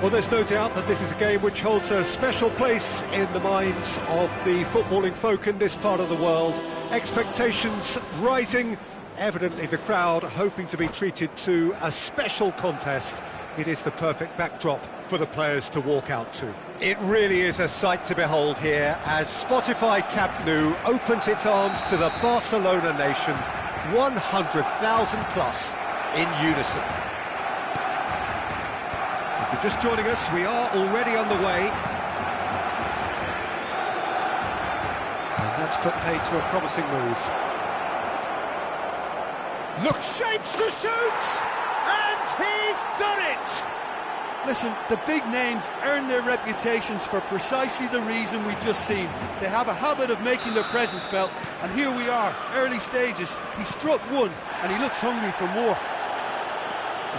Well, there's no doubt that this is a game which holds a special place in the minds of the footballing folk in this part of the world. Expectations rising, evidently the crowd hoping to be treated to a special contest. It is the perfect backdrop for the players to walk out to. It really is a sight to behold here as Spotify Camp Nou opens its arms to the Barcelona nation, 100,000 plus in unison. If you're just joining us, we are already underway. And that's put paid to a promising move. Look, shapes to shoot! And he's done it! Listen, the big names earn their reputations for precisely the reason we've just seen. They have a habit of making their presence felt, and here we are, early stages. He struck one, and he looks hungry for more.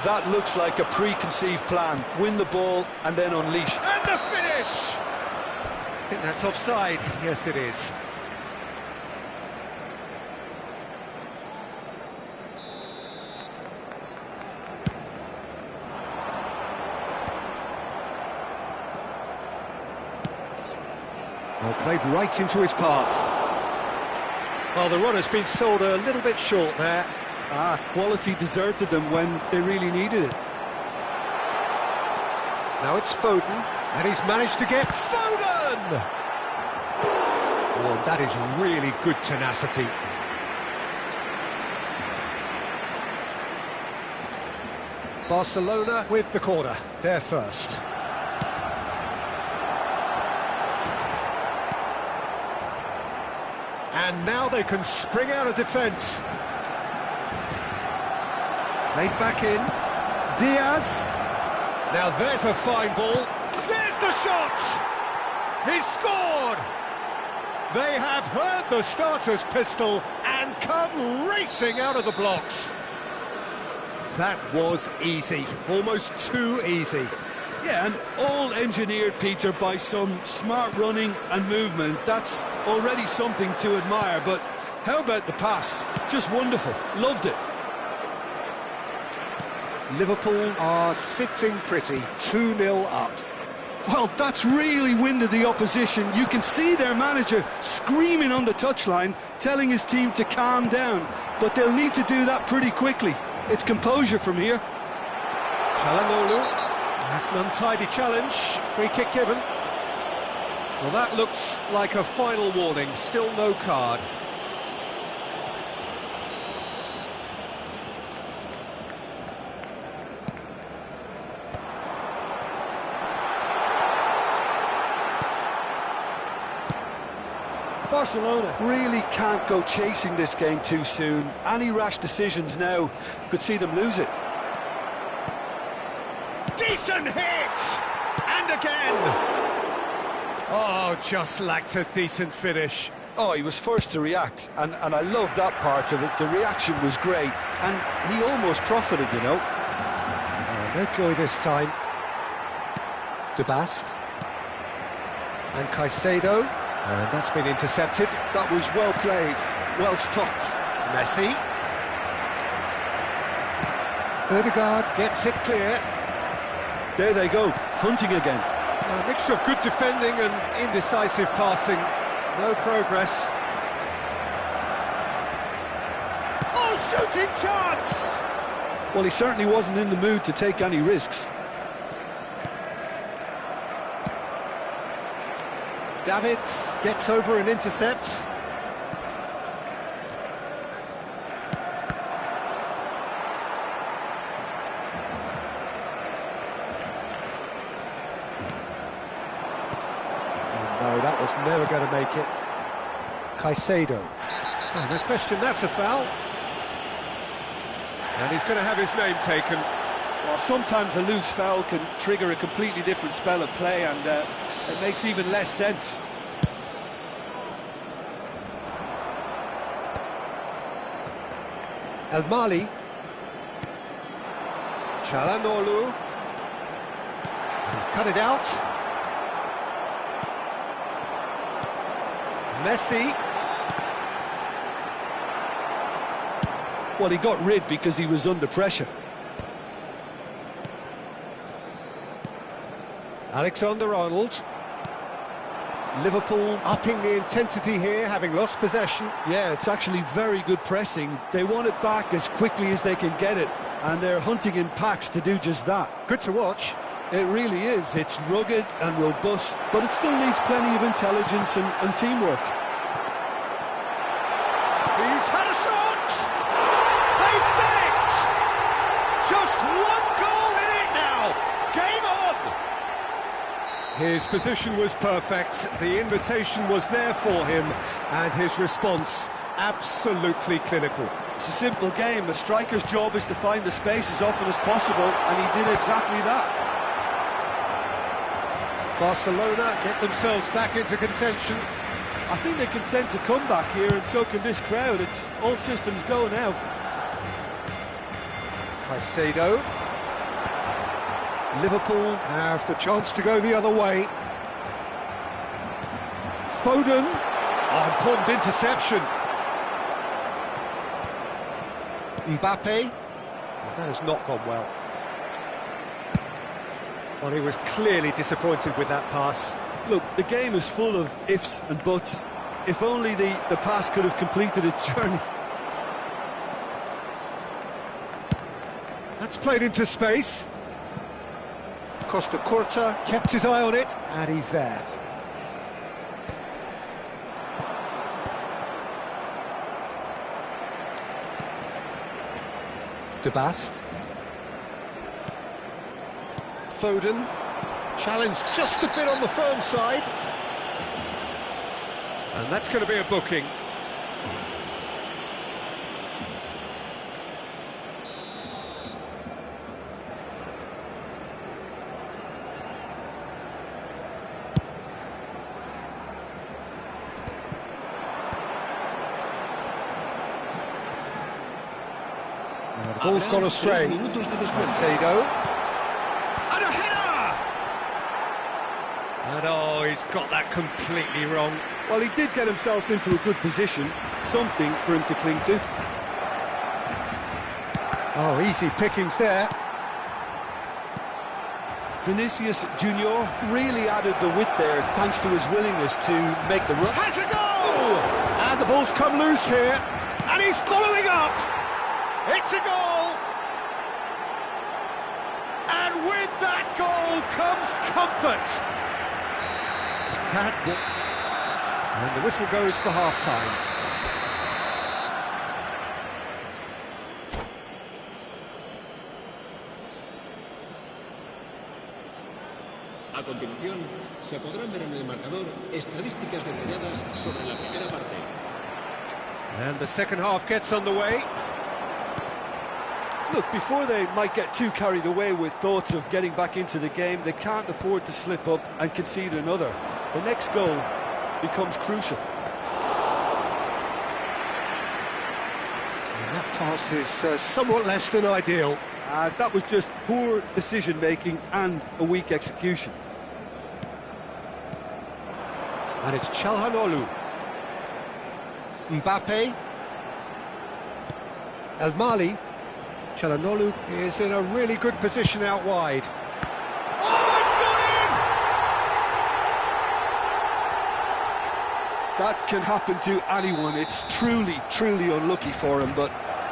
That looks like a preconceived plan. Win the ball and then unleash. And the finish! I think that's offside. Yes, it is. Well, played right into his path. Well, the run has been sold a little bit short there. Quality deserted them when they really needed it. Now it's Foden, and he's managed to get Foden! Oh, that is really good tenacity. Barcelona with the corner, they're first. And now they can spring out of defence. Played back in. Diaz. Now there's a fine ball. There's the shot! He's scored! They have heard the starter's pistol and come racing out of the blocks. That was easy, almost too easy. Yeah, and all engineered, Peter, by some smart running and movement. That's already something to admire, but how about the pass? Just wonderful. Loved it. Liverpool are sitting pretty, 2-0 up. Well, that's really winded the opposition. You can see their manager screaming on the touchline, telling his team to calm down. But they'll need to do that pretty quickly. It's composure from here. Çalhanoğlu. That's an untidy challenge. Free kick given. Well, that looks like a final warning. Still no card. Barcelona really can't go chasing this game too soon. Any rash decisions now could see them lose it. Decent hit! And again! Oh, just lacked a decent finish. Oh, he was first to react, and I love that part of it. The reaction was great, and he almost profited, you know. Oh, no joy this time. De Bast. And Caicedo. And that's been intercepted. That was well played, well stopped. Messi. Ødegaard gets it clear. There they go, hunting again. A mixture of good defending and indecisive passing. No progress. Oh, shooting chance! Well, he certainly wasn't in the mood to take any risks. Davids gets over and intercepts. No, that was never going to make it. Caicedo. Oh, no question, that's a foul. And he's going to have his name taken. Well, sometimes a loose foul can trigger a completely different spell of play, and it makes even less sense. El Mali. Çalhanoğlu. He's cut it out. Messi. Well, he got rid because he was under pressure. Alexander-Arnold. Liverpool upping the intensity here, having lost possession. Yeah, it's actually very good pressing. They want it back as quickly as they can get it, and they're hunting in packs to do just that. Good to watch. It really is. It's rugged and robust, but it still needs plenty of intelligence and teamwork. He's had a shot! They've done it! Just one goal in it now! Game on! His position was perfect, the invitation was there for him, and his response absolutely clinical. It's a simple game. A striker's job is to find the space as often as possible, and he did exactly that. Barcelona get themselves back into contention. I think they can sense a comeback here, and so can this crowd. It's all systems go now. Caicedo. Liverpool have the chance to go the other way. Foden. Oh, important interception. Mbappe. Well, that has not gone well. Well, he was clearly disappointed with that pass. Look, the game is full of ifs and buts. If only the pass could have completed its journey. That's played into space. Costa Curta kept his eye on it, and he's there. De Bast. Foden. Challenge just a bit on the firm side. And that's going to be a booking. The ball's gone astray. Caicedo. And a header! And oh, he's got that completely wrong. Well, he did get himself into a good position, something for him to cling to. Oh, easy pickings there. Vinicius Junior really added the width there, thanks to his willingness to make the run. Has a goal! And the ball's come loose here, and he's following up. It's a goal! And with that goal comes comfort. And the whistle goes for half-time. A continuación, se podrán ver en el marcador estadísticas detalladas sobre la primera parte. And the second half gets underway. Look, before they might get too carried away with thoughts of getting back into the game, they can't afford to slip up and concede another. The next goal becomes crucial. And that pass is somewhat less than ideal. That was just poor decision-making and a weak execution. And it's Çalhanoğlu. Mbappe. El Mali. Çalhanoğlu is in a really good position out wide. Oh, it's gone in! That can happen to anyone. It's truly, truly unlucky for him, but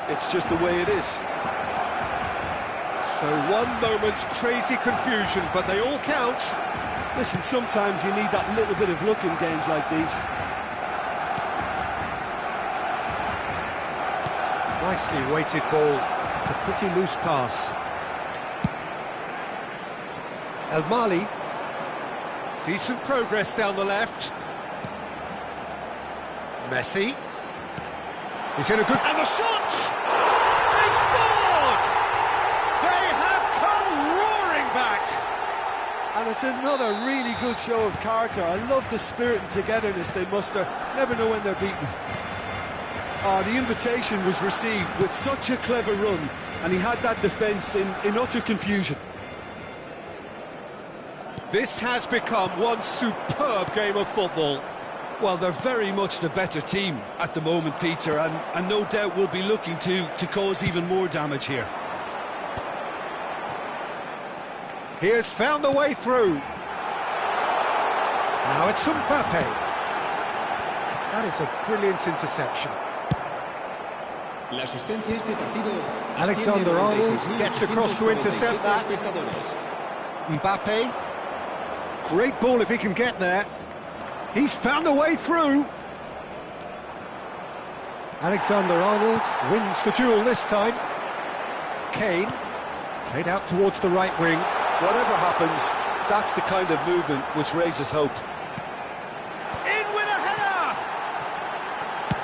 it's just the way it is. So one moment's crazy confusion, but they all count. Listen, sometimes you need that little bit of luck in games like these. Nicely weighted ball. It's a pretty loose pass. El Mali. Decent progress down the left. Messi. He's in a good... And the shot! They've scored! They have come roaring back! And it's another really good show of character. I love the spirit and togetherness they muster. Never know when they're beaten. The invitation was received with such a clever run, and he had that defence in utter confusion. This has become one superb game of football. Well, they're very much the better team at the moment, Peter, and no doubt will be looking to cause even more damage here. He has found the way through. Now it's Mbappe. That is a brilliant interception. La asistencia a este partido. Alexander-Arnold gets across to intercept that. Mbappe. Great ball if he can get there. He's found a way through. Alexander-Arnold wins the duel this time. Kane played out towards the right wing. Whatever happens, that's the kind of movement which raises hope. In with a header!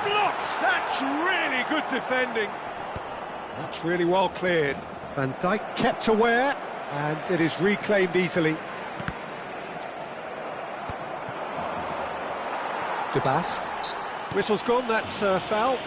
Blocks! That's really good defending. That's really well cleared. Van Dijk kept aware, and it is reclaimed easily. De Bast. Whistle's gone, that's foul.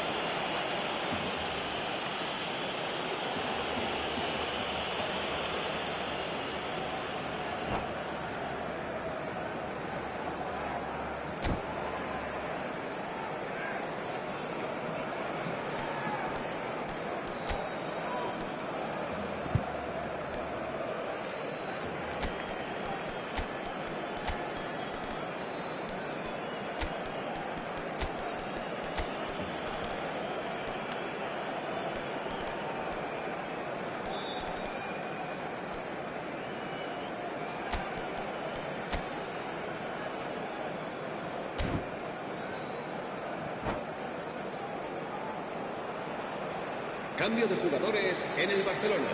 Cambio de jugadores en el Barcelona.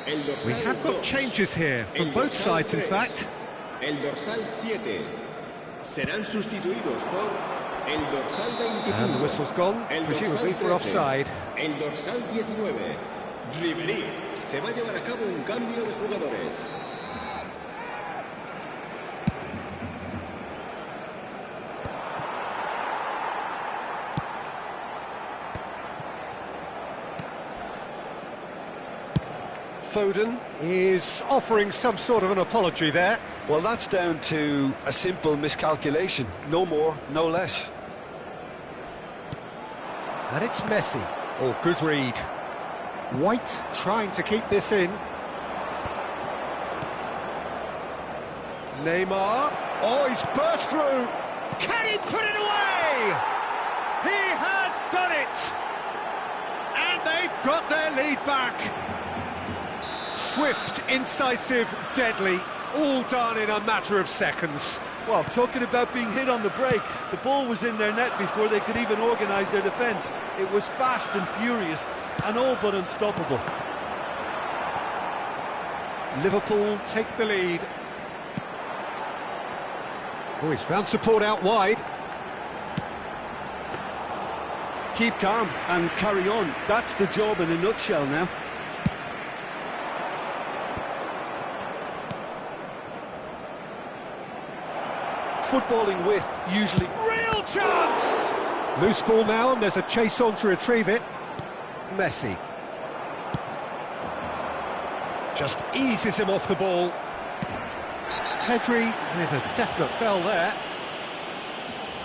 El dorsal We have got 2. changes here, from El both dorsal sides in 3. fact. El dorsal 7. Serán sustituidos por el dorsal 25. And the whistle's gone, el presumably dorsal for 13, offside. El dorsal 19. Ribery. Se va a llevar a cabo un cambio de jugadores. Foden is offering some sort of an apology there. Well, that's down to a simple miscalculation. No more, no less. And it's Messi. Oh, good read. White trying to keep this in. Neymar. Oh, he's burst through. Can he put it away? He has done it. And they've got their lead back. Swift, incisive, deadly, all done in a matter of seconds. Well, talking about being hit on the break, the ball was in their net before they could even organise their defence. It was fast and furious, and all but unstoppable. Liverpool take the lead. Oh, he's found support out wide. Keep calm and carry on. That's the job in a nutshell now. Footballing with usually... Real chance! Loose ball now, and there's a chase on to retrieve it. Messi. Just eases him off the ball. Pedri with a definite foul there.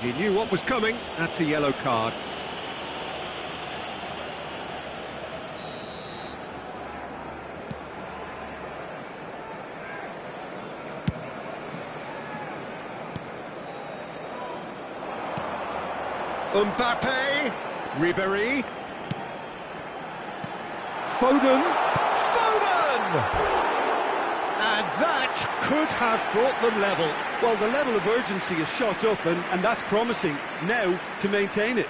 He knew what was coming. That's a yellow card. Mbappe, Ribery, Foden, and that could have brought them level. Well, the level of urgency is shot up, and that's promising. Now to maintain it.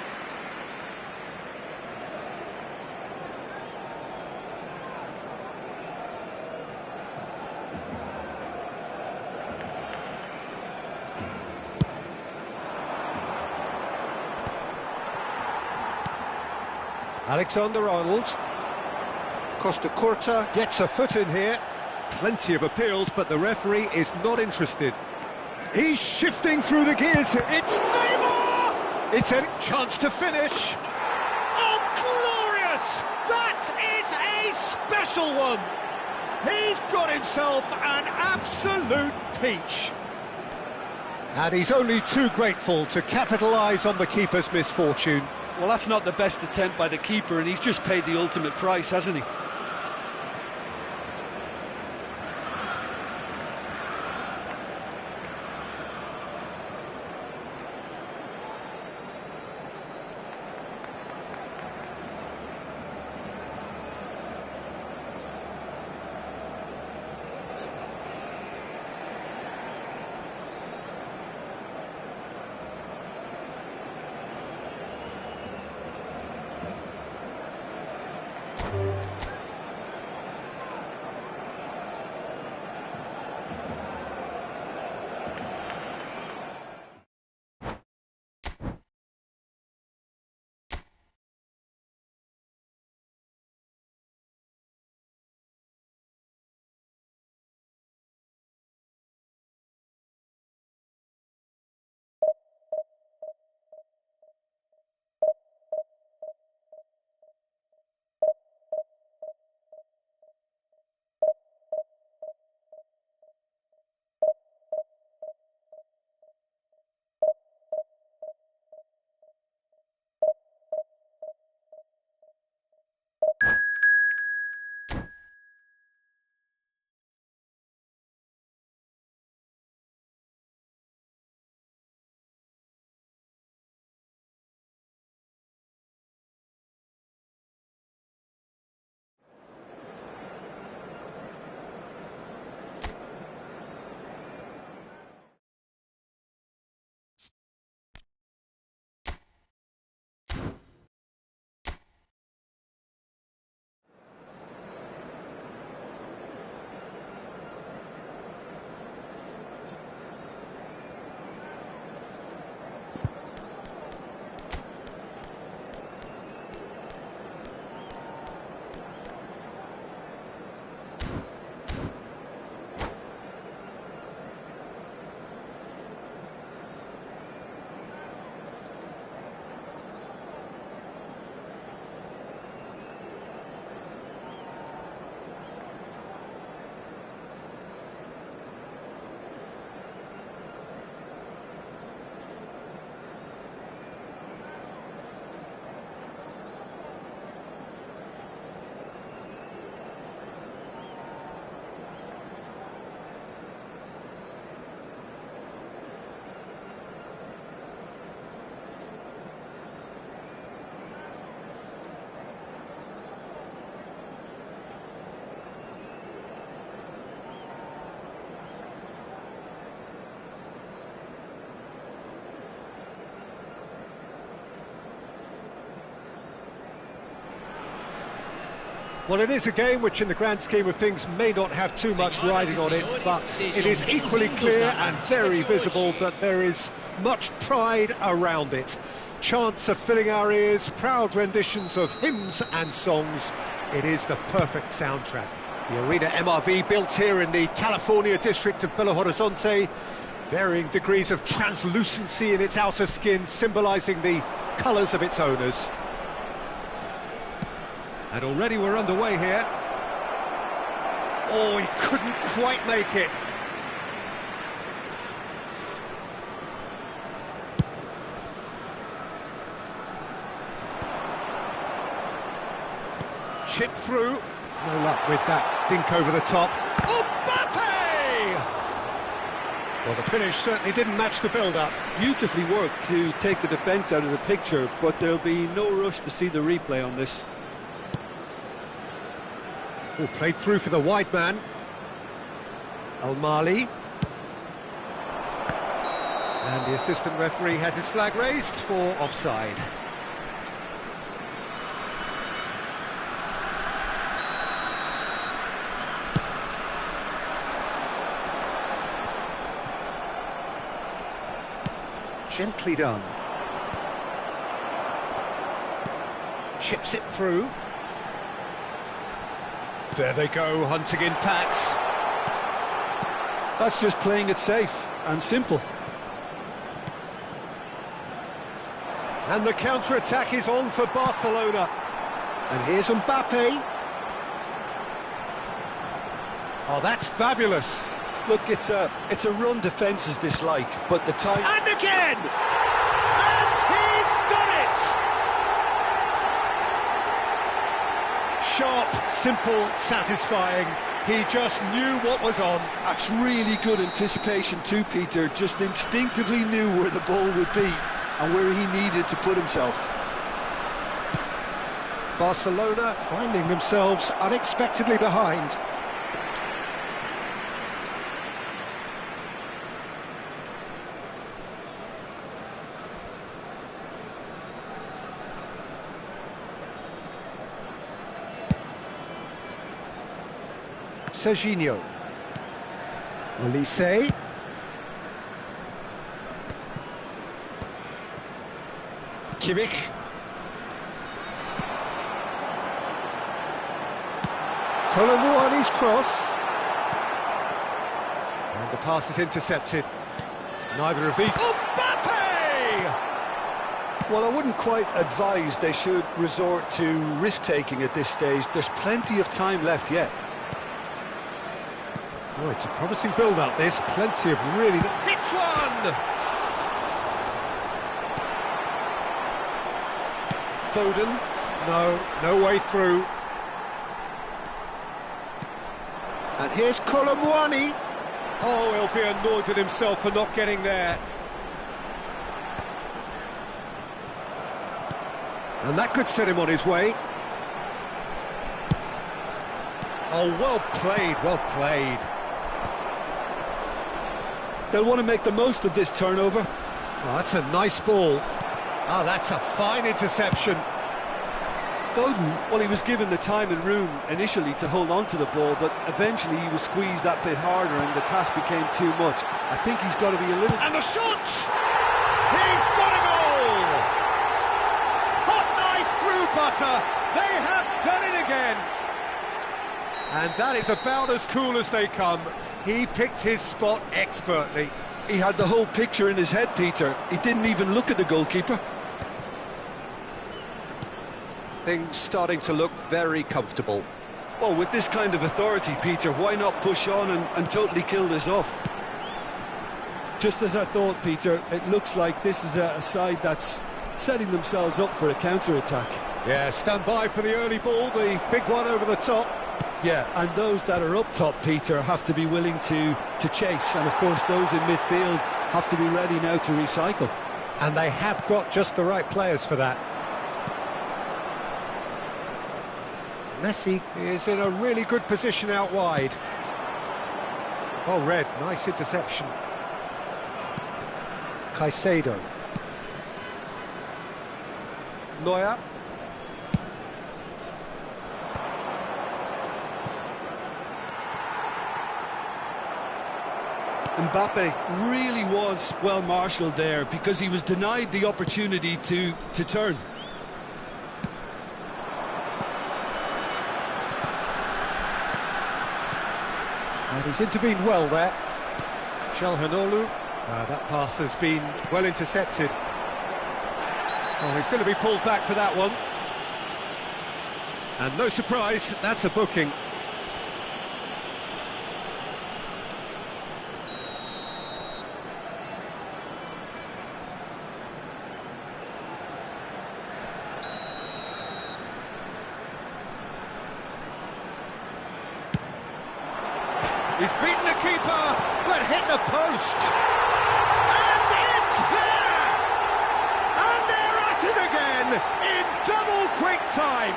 Alexander-Arnold. Costa Curta gets a foot in here. Plenty of appeals, but the referee is not interested. He's shifting through the gears. It's Neymar! It's a chance to finish. Oh, glorious! That is a special one. He's got himself an absolute peach. And he's only too grateful to capitalise on the keeper's misfortune. Well, that's not the best attempt by the keeper, and he's just paid the ultimate price, hasn't he? Well, it is a game which in the grand scheme of things may not have too much riding on it, but it is equally clear and very visible that there is much pride around it. Chants are filling our ears, proud renditions of hymns and songs. It is the perfect soundtrack. The Arena MRV, built here in the California district of Belo Horizonte, varying degrees of translucency in its outer skin, symbolising the colours of its owners. And already we're underway here. Oh, he couldn't quite make it. Chip through. No luck with that dink over the top. Mbappe! Well, the finish certainly didn't match the build-up. Beautifully worked to take the defence out of the picture, but there'll be no rush to see the replay on this. Oh, played through for the wide man. Al-Mali. And the assistant referee has his flag raised for offside. Gently done. Chips it through. There they go, hunting in packs. That's just playing it safe and simple. And the counter-attack is on for Barcelona. And here's Mbappe. Oh, that's fabulous. Look, it's a run defences dislike, but the time... And again! And he's done it! Sharp, simple, satisfying. He just knew what was on. That's really good anticipation too, Peter. Just instinctively knew where the ball would be and where he needed to put himself. Barcelona finding themselves unexpectedly behind. Serginho. Olise. Kimmich. Kolomuani's cross. And the pass is intercepted. Neither of these... Mbappe! Well, I wouldn't quite advise they should resort to risk-taking at this stage. There's plenty of time left yet. Oh, it's a promising build-up, this. Plenty of really... Hits one! Foden. No way through. And here's Kolomuani. Oh, he'll be annoyed with himself for not getting there. And that could set him on his way. Oh, well played, well played. They'll want to make the most of this turnover. Oh, that's a nice ball. Oh, that's a fine interception. Foden, well, he was given the time and room initially to hold on to the ball, but eventually he was squeezed that bit harder and the task became too much. I think he's got to be a little... And the shot! He's got a goal! Hot knife through butter. They have done it again. And that is about as cool as they come. He picked his spot expertly. He had the whole picture in his head, Peter. He didn't even look at the goalkeeper. Things starting to look very comfortable. Well, with this kind of authority, Peter, why not push on and totally kill this off? Just as I thought, Peter, it looks like this is a side that's setting themselves up for a counter-attack. Yeah, stand by for the early ball, the big one over the top. Yeah, and those that are up top, Peter, have to be willing to chase. And, of course, those in midfield have to be ready now to recycle. And they have got just the right players for that. Messi is in a really good position out wide. Well read, nice interception. Caicedo. Neuer. Mbappe really was well marshalled there because he was denied the opportunity to turn. And he's intervened well there. Çalhanoğlu. That pass has been well intercepted. Oh, he's going to be pulled back for that one. And no surprise, that's a booking. He's beaten the keeper, but hit the post. And it's there! And they're at it again in double quick time.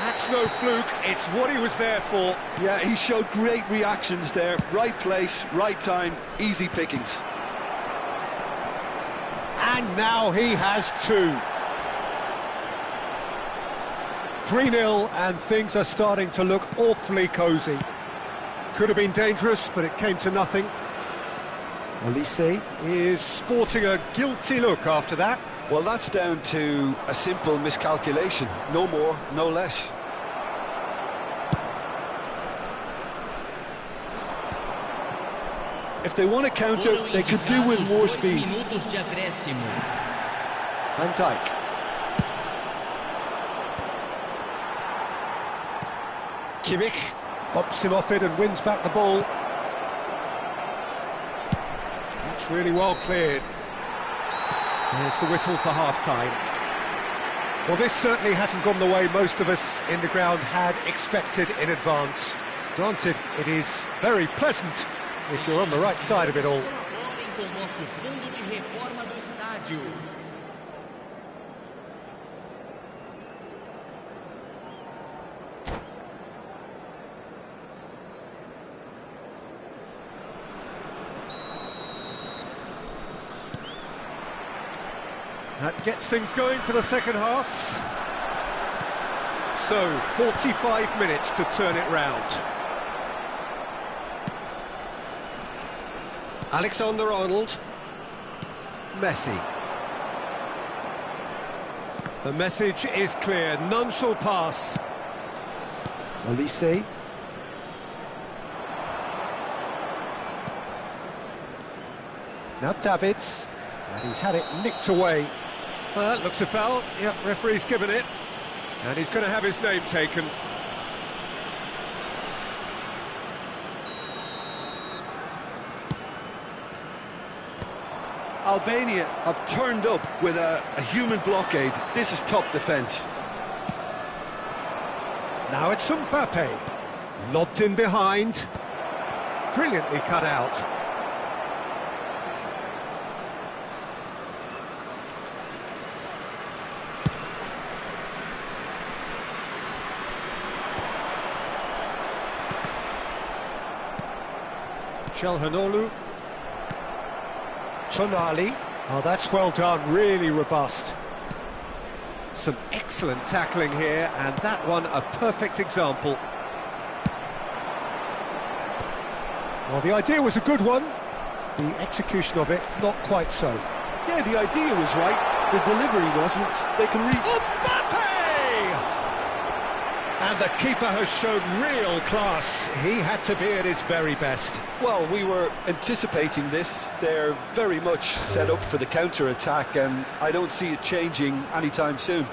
That's no fluke, it's what he was there for. Yeah, he showed great reactions there. Right place, right time, easy pickings. And now he has two. 3-0, and things are starting to look awfully cosy. Could have been dangerous, but it came to nothing. Olise is sporting a guilty look after that. Well, that's down to a simple miscalculation. No more, no less. If they want to counter, they could do with more speed. Van Dijk. Kimmich bops him off it and wins back the ball. That's really well cleared. There's the whistle for half-time. Well, this certainly hasn't gone the way most of us in the ground had expected in advance. Granted, it is very pleasant if you're on the right side of it all. That gets things going for the second half. So, 45 minutes to turn it round. Alexander-Arnold. Messi. The message is clear, none shall pass. Olise. Now Davids, and he's had it nicked away. Well, that looks a foul. Yep, referee's given it. And he's going to have his name taken. Albania have turned up with a human blockade. This is top defence. Now it's Mbappe. Lobbed in behind. Brilliantly cut out. Çalhanoğlu. Tonali. Oh, that's well done, really robust. Some excellent tackling here, and that one a perfect example. Well, the idea was a good one. The execution of it, not quite so. Yeah, the idea was right. The delivery wasn't. They can read. Mbappe! And the keeper has shown real class. He had to be at his very best. Well, we were anticipating this. They're very much set up for the counter-attack, and I don't see it changing anytime soon.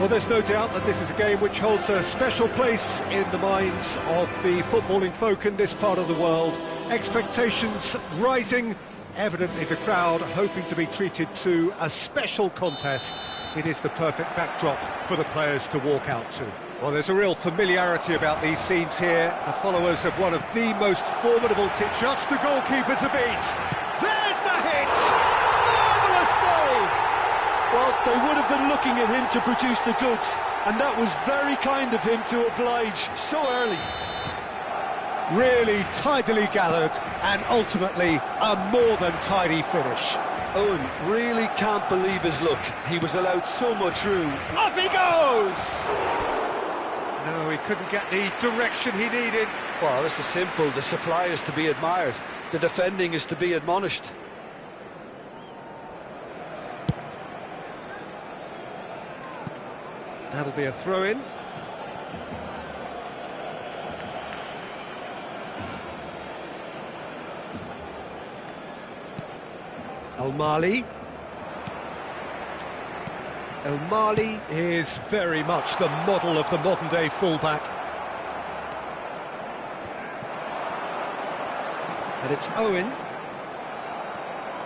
Well, there's no doubt that this is a game which holds a special place in the minds of the footballing folk in this part of the world. Expectations rising, evidently the crowd hoping to be treated to a special contest. It is the perfect backdrop for the players to walk out to. Well, there's a real familiarity about these scenes here. The followers of one of the most formidable teams. Just the goalkeeper to beat. There's the hit! Marvellous goal! Well, they would have been looking at him to produce the goods, and that was very kind of him to oblige so early. Really tidily gathered, and ultimately a more than tidy finish. Owen really can't believe his luck. He was allowed so much room. Up he goes! No, he couldn't get the direction he needed. Well, this is simple. The supply is to be admired. The defending is to be admonished. That'll be a throw-in. El-Mali. El-Mali is very much the model of the modern-day fullback. And it's Owen.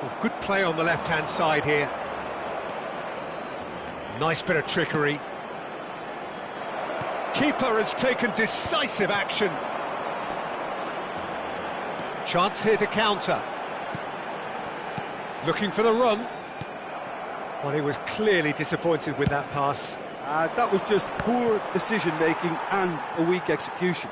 Well, good play on the left-hand side here. Nice bit of trickery. Keeper has taken decisive action. Chance here to counter. Looking for the run. Well, he was clearly disappointed with that pass. That was just poor decision-making and a weak execution.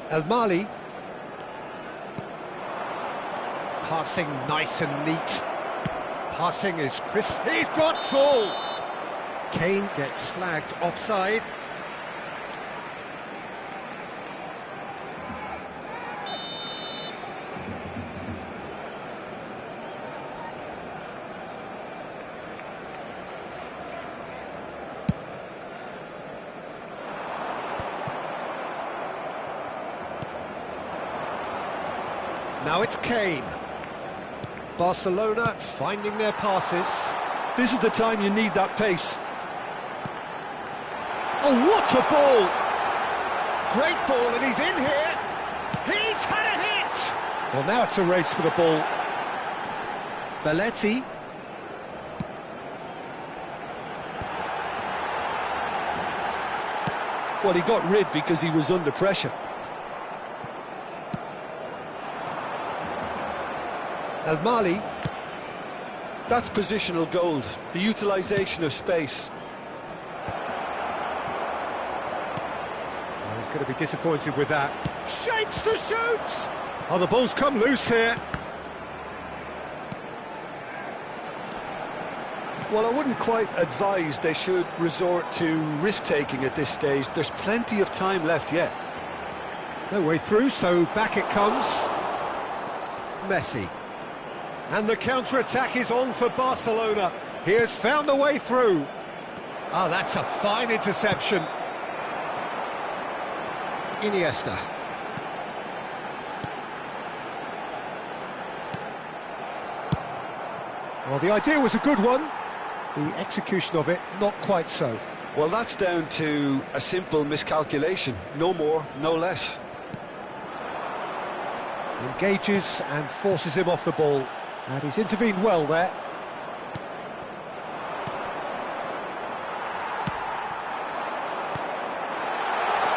El-Mali. Passing nice and neat. Passing is crisp. He's got full. Kane gets flagged offside. Now it's Kane. Barcelona finding their passes. This is the time you need that pace. Oh, what a ball! Great ball, and he's in here. He's had a hit! Well, now it's a race for the ball. Belletti. Well, he got rid because he was under pressure. El-Mali. That's positional gold, the utilisation of space. Oh, he's going to be disappointed with that. Shapes to shoot! Oh, the ball's come loose here. Well, I wouldn't quite advise they should resort to risk-taking at this stage. There's plenty of time left yet. No way through, so back it comes. Messi. And the counter-attack is on for Barcelona. He has found a way through. Oh, that's a fine interception. Iniesta. Well, the idea was a good one. The execution of it, not quite so. Well, that's down to a simple miscalculation. No more, no less. Engages and forces him off the ball. And he's intervened well there.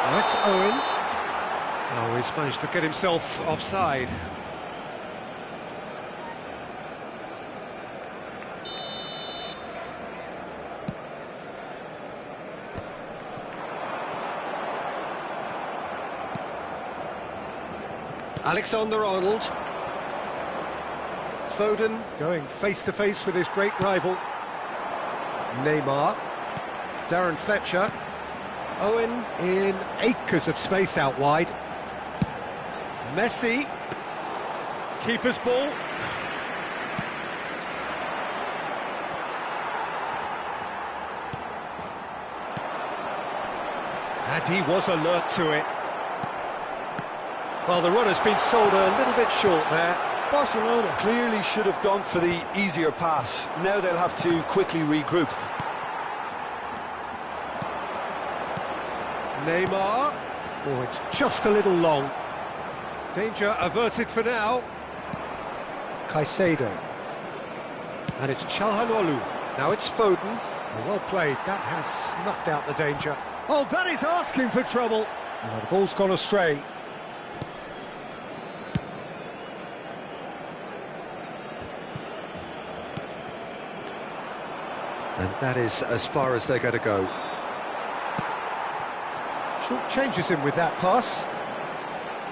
Now it's Owen. Oh, he's managed to get himself offside. Alexander-Arnold. Foden going face-to-face with his great rival. Neymar. Darren Fletcher. Owen in acres of space out wide. Messi. Keeper's ball. And he was alert to it. Well, the run has been sold a little bit short there. Barcelona clearly should have gone for the easier pass. Now they'll have to quickly regroup. Neymar. Oh, it's just a little long. Danger averted for now. Caicedo. And it's Çalhanoğlu. Now it's Foden. Well played, that has snuffed out the danger. Oh, that is asking for trouble. Oh, the ball's gone astray. And that is as far as they're going to go. Short changes him with that pass.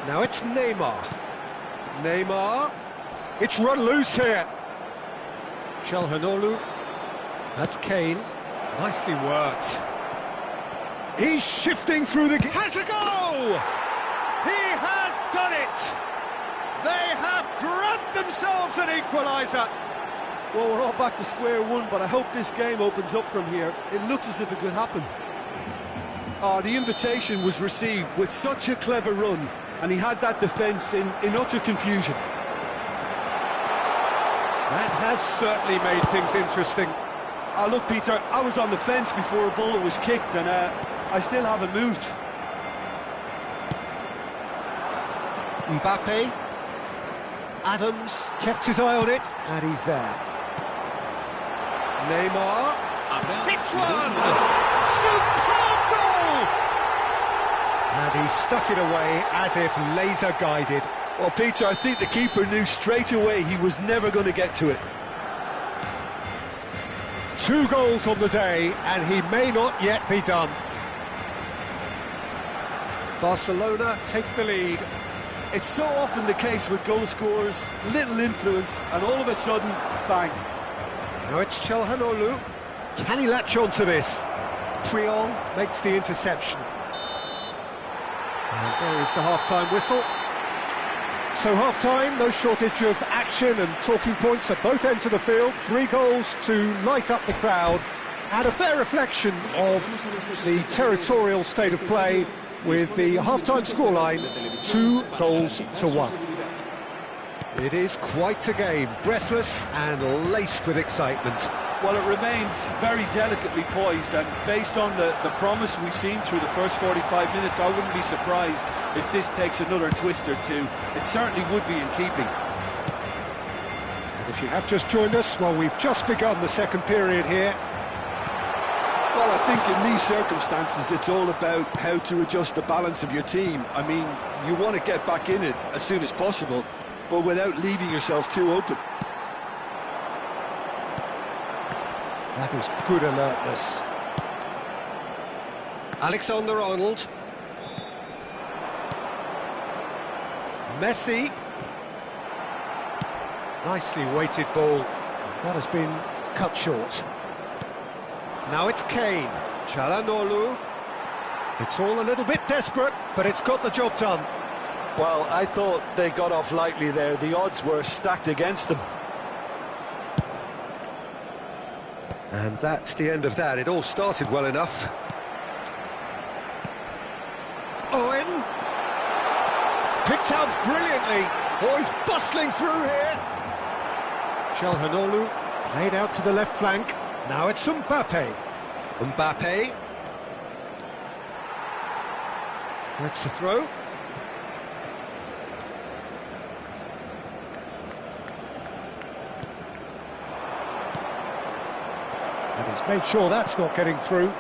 Now it's Neymar. Neymar. It's run loose here. Çalhanoğlu. That's Kane. Nicely worked. He's shifting through the... Has a go! He has done it! They have grabbed themselves an equaliser. Well, we're all back to square one, but I hope this game opens up from here. It looks as if it could happen. Oh, the invitation was received with such a clever run, and he had that defence in utter confusion. That has certainly made things interesting. Oh, look, Peter, I was on the fence before a bullet was kicked, and I still haven't moved. Mbappe. Adams kept his eye on it, and he's there. Neymar. Hits one! Superb goal! And he stuck it away as if laser guided. Well, Peter, I think the keeper knew straight away he was never going to get to it. 2 goals on the day, and he may not yet be done. Barcelona take the lead. It's so often the case with goal scorers, little influence, and all of a sudden, bang. Now it's Çalhanoğlu. Can he latch on to this? Triol makes the interception. And there is the half-time whistle. So half-time, no shortage of action and talking points at both ends of the field. 3 goals to light up the crowd, and a fair reflection of the territorial state of play, with the half-time scoreline 2-1. It is quite a game, breathless and laced with excitement. Well, it remains very delicately poised, and based on the promise we've seen through the first 45 minutes, I wouldn't be surprised if this takes another twist or two. It certainly would be in keeping. And if you have just joined us, well, we've just begun the second period here. Well, I think in these circumstances, it's all about how to adjust the balance of your team. I mean, you want to get back in it as soon as possible, but without leaving yourself too open. That is good alertness. Alexander-Arnold. Messi. Nicely weighted ball. That has been cut short. Now it's Kane. Çalhanoğlu. It's all a little bit desperate, but it's got the job done. Well, I thought they got off lightly there. The odds were stacked against them. And that's the end of that. It all started well enough. Owen. Picked out brilliantly. Oh, he's bustling through here. Çalhanoğlu played out to the left flank. Now it's Mbappe. Mbappe. That's the throw. And he's made sure that's not getting through.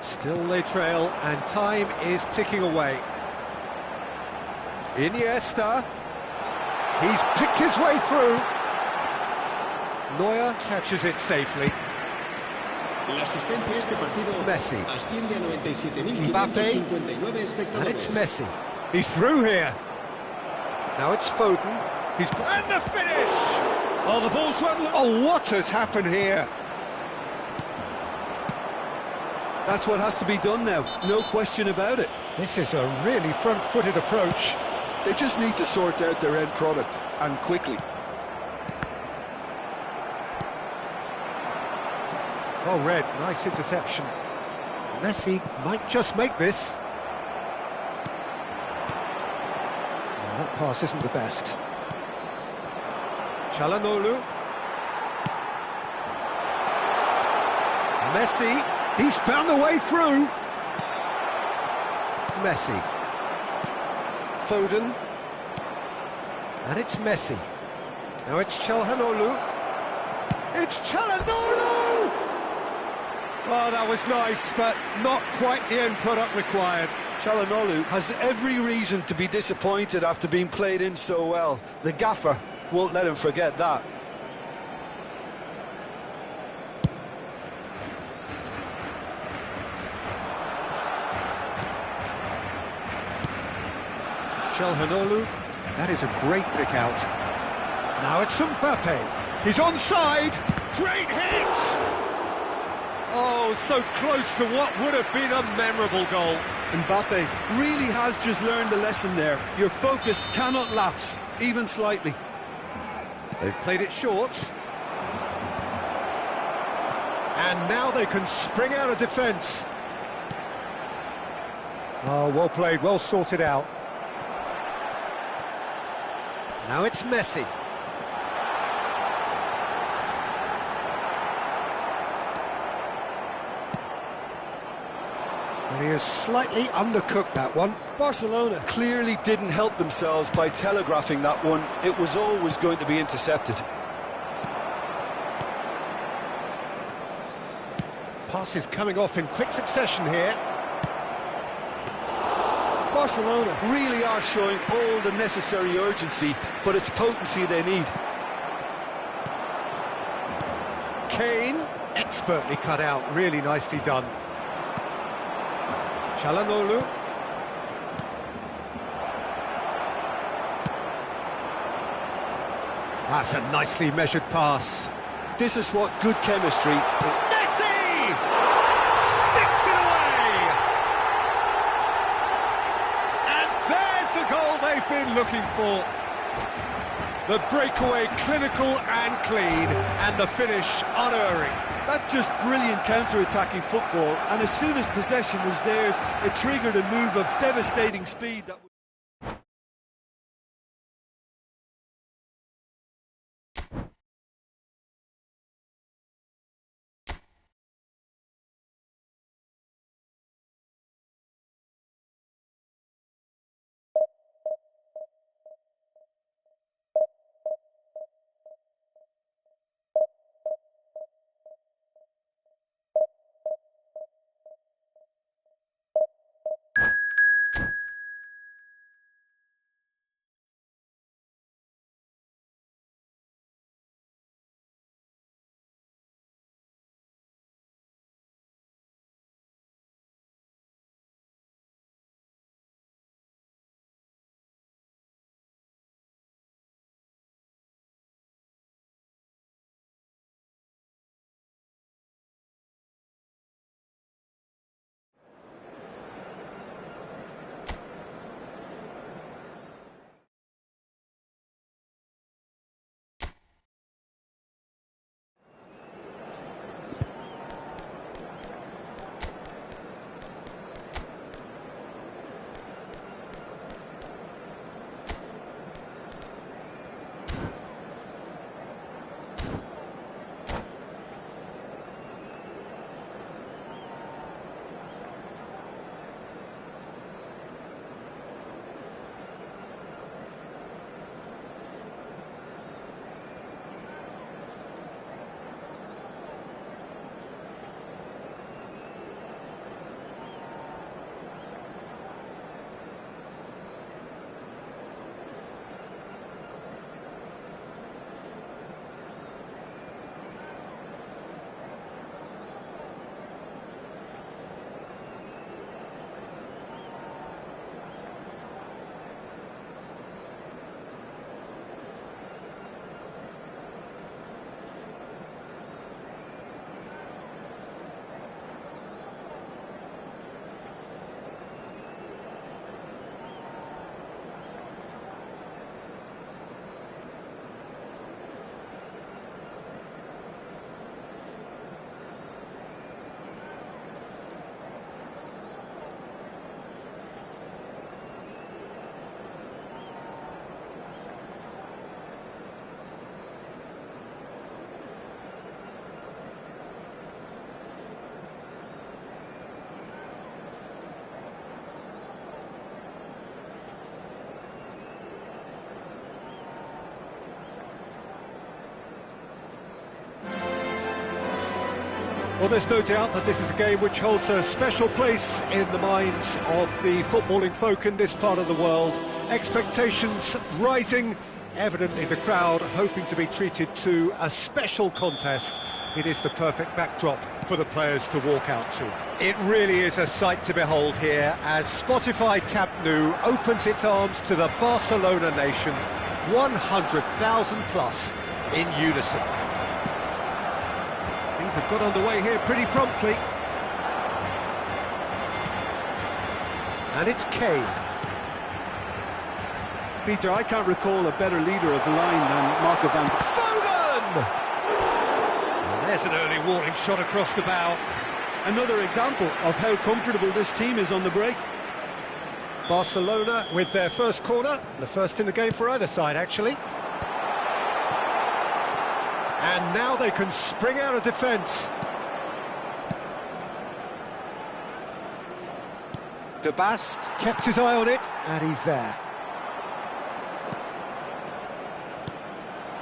Still they trail, and time is ticking away. Iniesta. He's picked his way through. Neuer catches it safely. Messi. Mbappe. And it's Messi. He's through here. Now it's Foden. He's... And the finish! Oh, the ball's run... Oh, what has happened here? That's what has to be done now, no question about it. This is a really front-footed approach. They just need to sort out their end product, and quickly. Well read, nice interception. Messi might just make this. that pass isn't the best. Çalhanoğlu. Messi, he's found the way through. Messi. Foden. And it's Messi. Now it's Çalhanoğlu. It's Çalhanoğlu! Oh, that was nice, but not quite the end product required. Çalhanoğlu has every reason to be disappointed after being played in so well. The gaffer won't let him forget that. Çalhanoğlu, that is a great pick out. Now it's Mbappe. He's onside. Great hit! Oh, so close to what would have been a memorable goal. Mbappe really has just learned the lesson there. Your focus cannot lapse, even slightly. They've played it short. And now they can spring out of defence. Oh, well played, well sorted out. Now it's Messi. And he has slightly undercooked that one. Barcelona clearly didn't help themselves by telegraphing that one. It was always going to be intercepted. Passes coming off in quick succession here. Barcelona really are showing all the necessary urgency, but it's potency they need. Kane, expertly cut out, really nicely done. Çalhanoğlu. That's a nicely measured pass. This is what good chemistry... Messi! Sticks it away! And there's the goal they've been looking for. The breakaway clinical and clean, and the finish unerring. That's just brilliant counter-attacking football, and as soon as possession was theirs, it triggered a move of devastating speed that Well, there's no doubt that this is a game which holds a special place in the minds of the footballing folk in this part of the world. Expectations rising, evidently the crowd hoping to be treated to a special contest. It is the perfect backdrop for the players to walk out to. It really is a sight to behold here as Spotify Camp Nou opens its arms to the Barcelona nation, 100,000 plus in unison. Things have got underway here pretty promptly. And it's Kane. Peter, I can't recall a better leader of the line than Marco van Foden! And there's an early warning shot across the bow. Another example of how comfortable this team is on the break. Barcelona with their first corner, the first in the game for either side actually. And now they can spring out of defence. De Bast kept his eye on it, and he's there.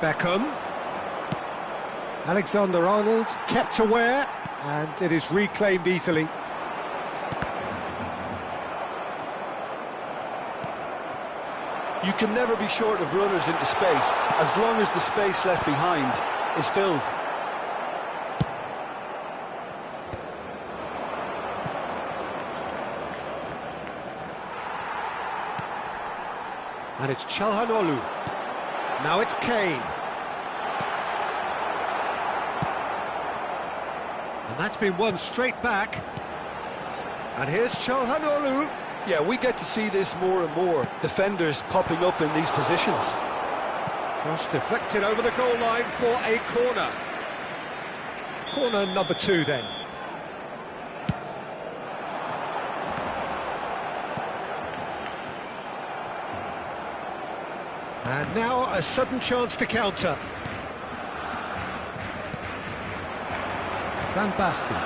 Beckham. Alexander-Arnold kept aware, and it is reclaimed easily. You can never be short of runners into space, as long as the space left behind is filled. And it's Çalhanoğlu. Now it's Kane. And that's been won straight back. And here's Çalhanoğlu. Yeah, we get to see this more and more. Defenders popping up in these positions. Cross deflected over the goal line for a corner. Corner number 2 then. And now a sudden chance to counter. Van Basten.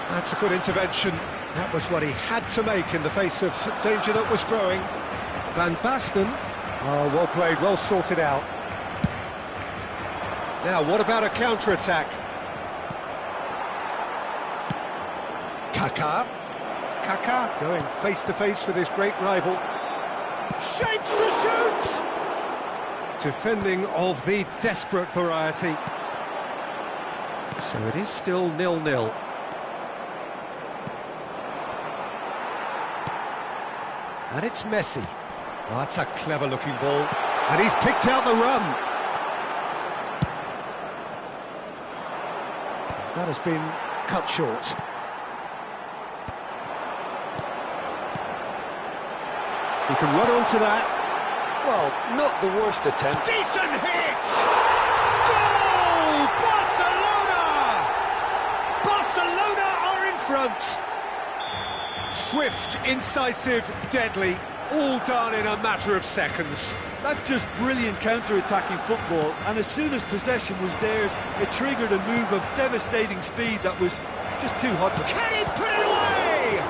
That's a good intervention. That was what he had to make in the face of danger that was growing. Van Basten. Oh, well played, well sorted out. Now, what about a counter-attack? Kaká going face-to-face with his great rival. Shapes to shoot! Defending of the desperate variety. So it is still 0-0. And it's Messi. Oh, that's a clever-looking ball. And he's picked out the run. That has been cut short. He can run onto that. Well, not the worst attempt. Decent hit! Goal! Barcelona! Barcelona are in front. Swift, incisive, deadly, all done in a matter of seconds. That's just brilliant counter-attacking football, and as soon as possession was theirs, it triggered a move of devastating speed that was just too hot to... Can he put it away?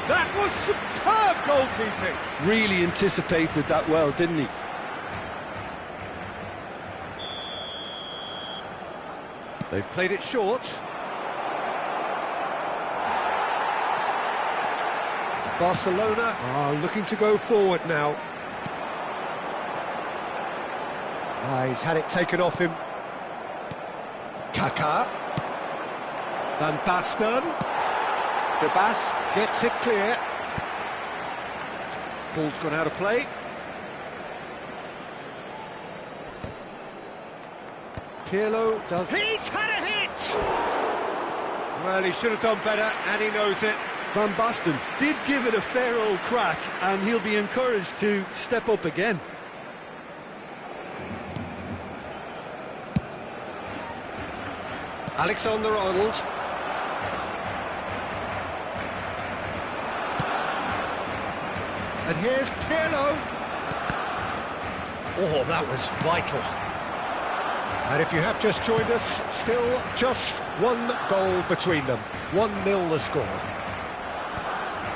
That was superb goalkeeping. Really anticipated that well, didn't he? They've played it short. Barcelona are looking to go forward now. He's had it taken off him. Kaká. Van Basten. De Bast gets it clear. Ball's gone out of play. Pirlo does... He's had a hit! Well, he should have done better, and he knows it. Van Basten did give it a fair old crack, and he'll be encouraged to step up again. Alexander-Arnold. And here's Pirlo. Oh, that was vital. And if you have just joined us, still just one goal between them. 1-0 the score.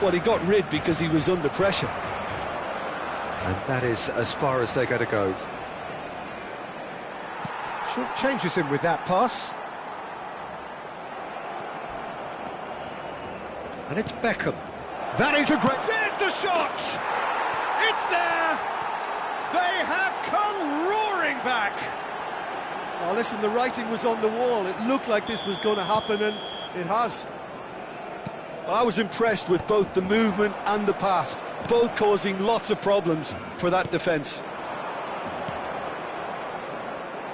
Well, he got rid because he was under pressure. And that is as far as they're going to go. Short changes him with that pass. And it's Beckham. That is a great... There's the shot! It's there! They have come roaring back! Oh, listen, the writing was on the wall. It looked like this was going to happen, and it has. Well, I was impressed with both the movement and the pass, both causing lots of problems for that defence.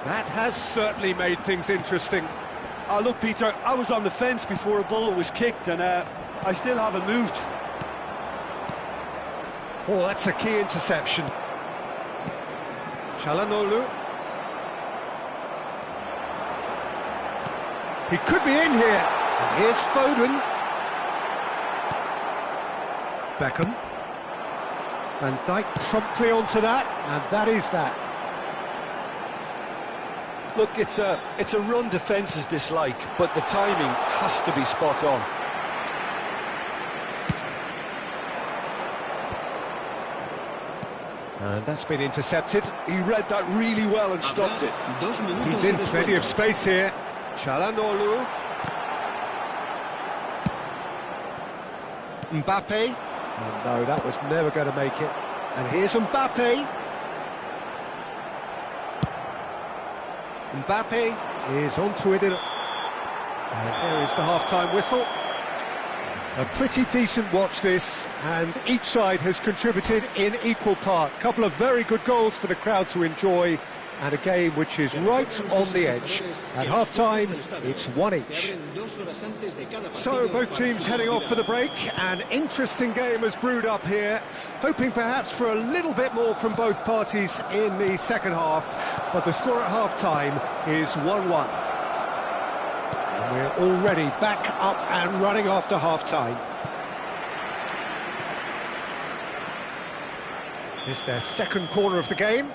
That has certainly made things interesting. Oh, look, Peter, I was on the fence before a ball was kicked, and I still haven't moved. Oh, that's a key interception. Çalhanoğlu. He could be in here. And here's Foden. Beckham. Van Dijk promptly onto that, and that is that. Look, it's a run defence's dislike, but the timing has to be spot on. And that's been intercepted. He read that really well and stopped it. He's in plenty of space here. Çalhanoğlu. Mbappe. Oh, no, that was never going to make it. And here's Mbappe. Mbappe is onto it. And there is the half-time whistle. A pretty decent watch this, and each side has contributed in equal part. A couple of very good goals for the crowd to enjoy, and a game which is right on the edge. At half-time, it's one each. So both teams heading off for the break. An interesting game has brewed up here, hoping perhaps for a little bit more from both parties in the second half, but the score at half-time is 1-1. And we're already back up and running after half-time. This is their second corner of the game.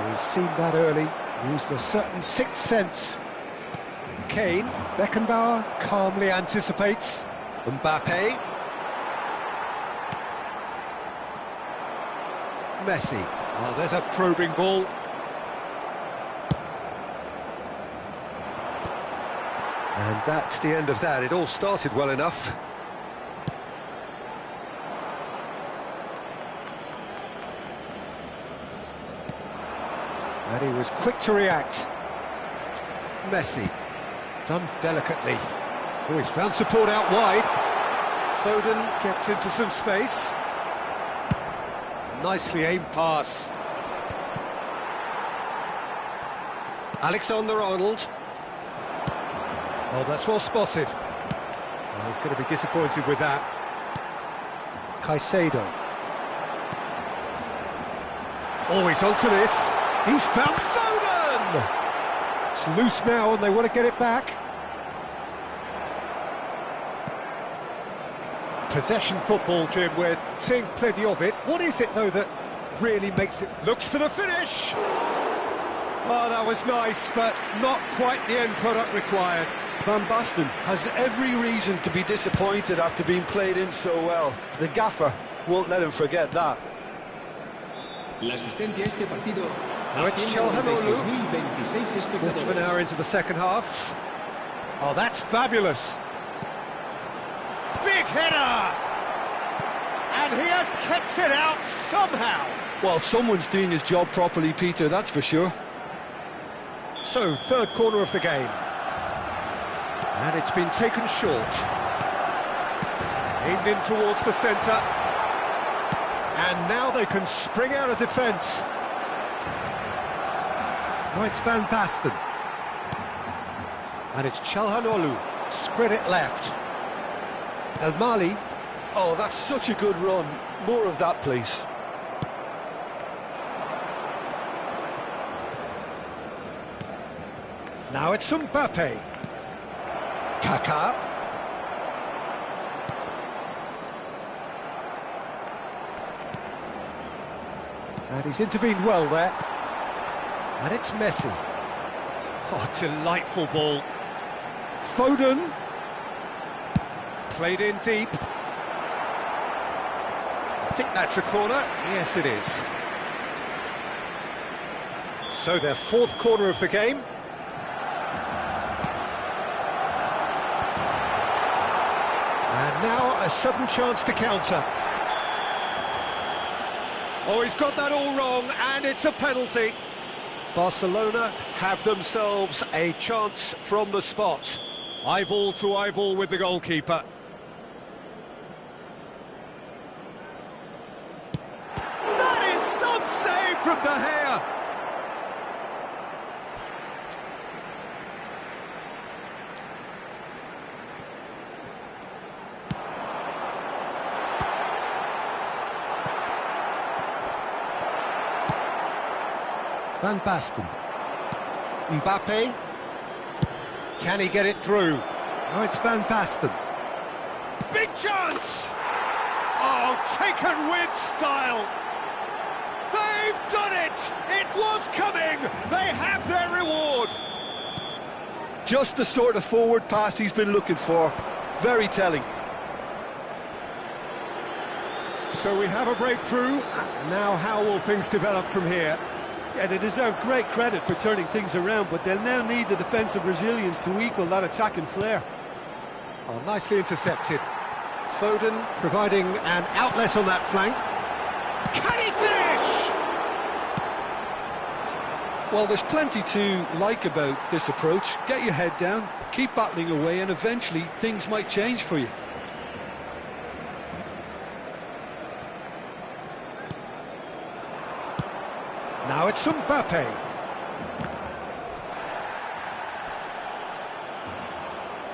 We've seen that early, used a certain sixth sense. Kane, Beckenbauer calmly anticipates. Mbappe. Messi. Oh, there's a probing ball. And that's the end of that. It all started well enough. And he was quick to react. Messi, done delicately. Oh, he's found support out wide. Foden gets into some space. Nicely aimed pass. Alexander-Arnold. Oh, that's well spotted. Oh, he's going to be disappointed with that. Caicedo. Oh, he's onto this. He's found Foden! It's loose now and they want to get it back. Possession football, Jim, we're seeing plenty of it. What is it, though, that really makes it... Looks for the finish! Oh, that was nice, but not quite the end product required. Van Basten has every reason to be disappointed after being played in so well. The gaffer won't let him forget that. Now it's Çalhanoğlu. Quarter of an hour into the second half. Oh, that's fabulous. Big header! And he has kept it out somehow. Well, someone's doing his job properly, Peter, that's for sure. So, third corner of the game. And it's been taken short. Aimed in towards the centre. And now they can spring out of defence. Now it's Van Basten. And it's Çalhanoğlu. Spread it left. El Mali. Oh, that's such a good run. More of that, please. Now it's Mbappe. Kaká. And he's intervened well there. And it's Messi. Oh, delightful ball. Foden. Played in deep. I think that's a corner. Yes, it is. So their fourth corner of the game. And now a sudden chance to counter. Oh, he's got that all wrong, and it's a penalty. Barcelona have themselves a chance from the spot. Eyeball to eyeball with the goalkeeper. That is some save from De Gea. Van Basten. Mbappe. Can he get it through? Oh, it's Van Basten. Big chance! Oh, taken with style! They've done it! It was coming! They have their reward! Just the sort of forward pass he's been looking for. Very telling. So we have a breakthrough. Now how will things develop from here? Yeah, they deserve great credit for turning things around, but they'll now need the defensive resilience to equal that attacking flair. Oh, nicely intercepted. Foden providing an outlet on that flank. Can he finish? Well, there's plenty to like about this approach. Get your head down, keep battling away, and eventually things might change for you. Now it's Mbappe.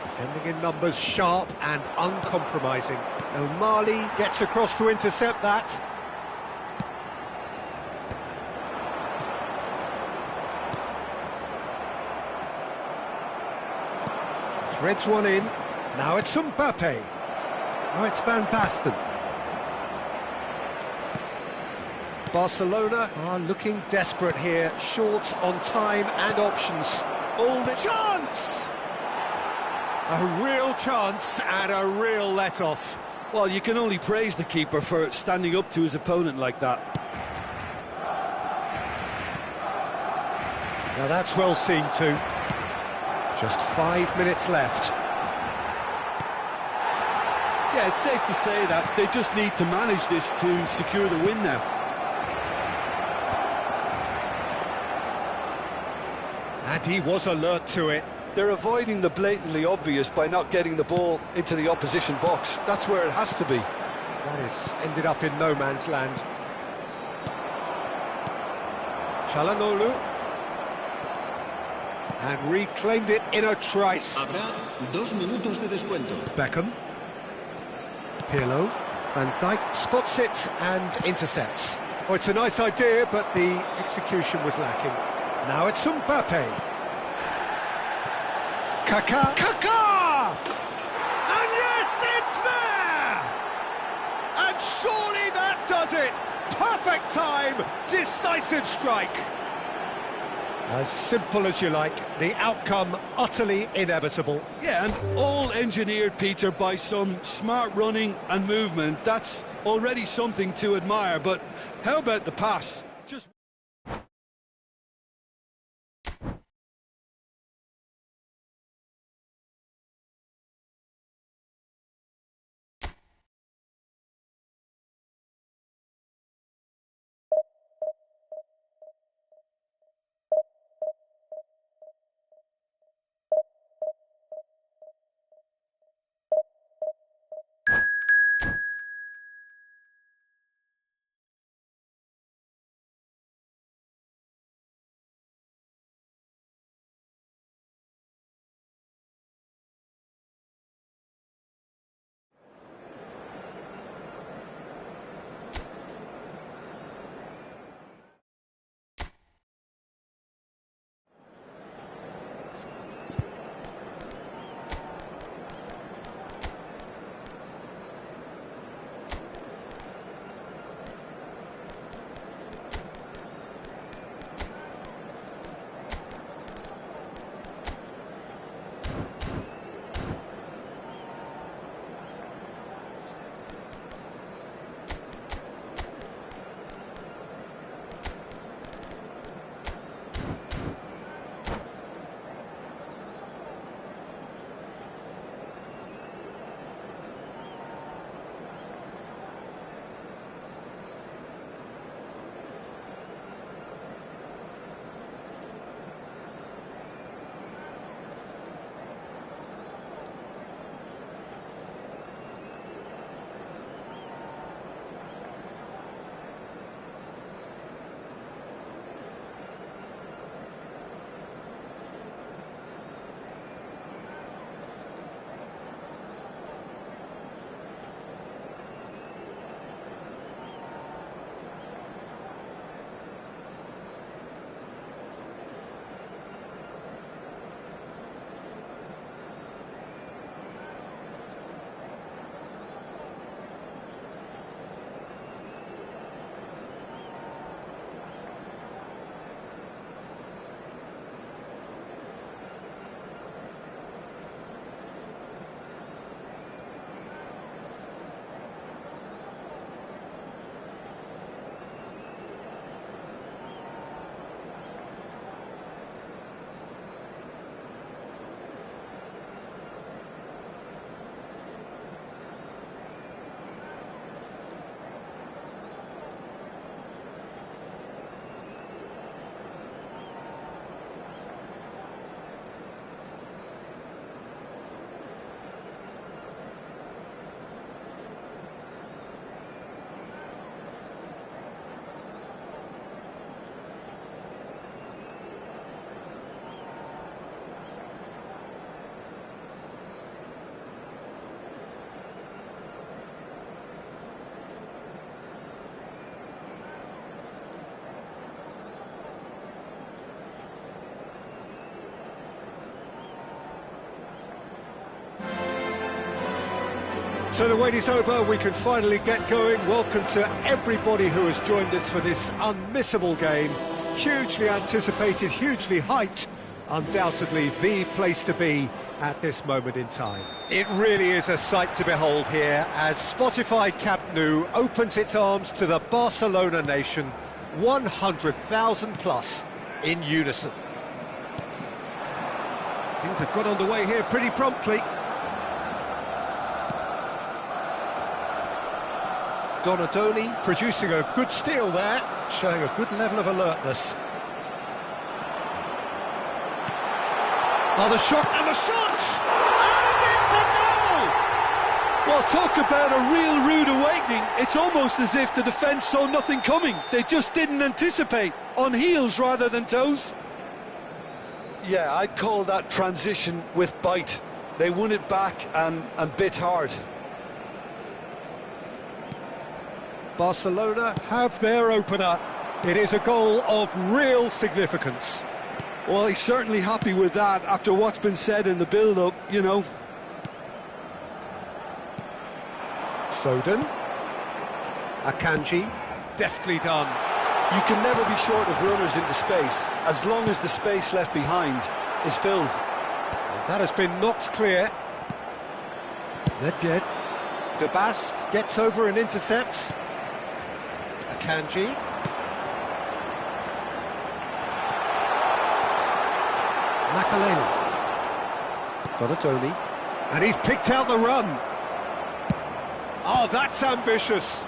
Defending in numbers, sharp and uncompromising. O'Malley gets across to intercept that. Threads one in. Now it's Mbappe. Now it's Van Basten. Barcelona are looking desperate here, short on time and options. All the chance! A real chance and a real let-off. Well, you can only praise the keeper for standing up to his opponent like that. Now that's well seen too. Just 5 minutes left. Yeah, it's safe to say that they just need to manage this to secure the win now. And he was alert to it. They're avoiding the blatantly obvious by not getting the ball into the opposition box. That's where it has to be. That has ended up in no man's land. Çalhanoğlu. And reclaimed it in a trice. Habrá 2 minutos de descuento. Beckham. Pirlo. Van Dijk spots it and intercepts. Oh, it's a nice idea, but the execution was lacking. Now it's Mbappe. Kaká! And yes, it's there! And surely that does it! Perfect time, decisive strike. As simple as you like, the outcome utterly inevitable. Yeah, and all engineered, Peter, by some smart running and movement. That's already something to admire, but how about the pass? Just So the wait is over, we can finally get going. Welcome to everybody who has joined us for this unmissable game. Hugely anticipated, hugely hyped, undoubtedly the place to be at this moment in time. It really is a sight to behold here as Spotify Camp Nou opens its arms to the Barcelona nation, 100,000 plus in unison. Things have got underway here pretty promptly. Donadoni producing a good steal there, showing a good level of alertness. Oh, the shot, and the shots! And it's a goal! Well, talk about a real rude awakening. It's almost as if the defence saw nothing coming. They just didn't anticipate, on heels rather than toes. Yeah, I'd call that transition with bite. They won it back and bit hard. Barcelona have their opener. It is a goal of real significance. Well, he's certainly happy with that after what's been said in the build-up, you know. Foden. Akanji. Deftly done. You can never be short of runners into space, as long as the space left behind is filled. And that has been knocked clear. Nedved. De Bast gets over and intercepts. Akanji. Makaleli. Donadoni. And he's picked out the run. Oh, that's ambitious.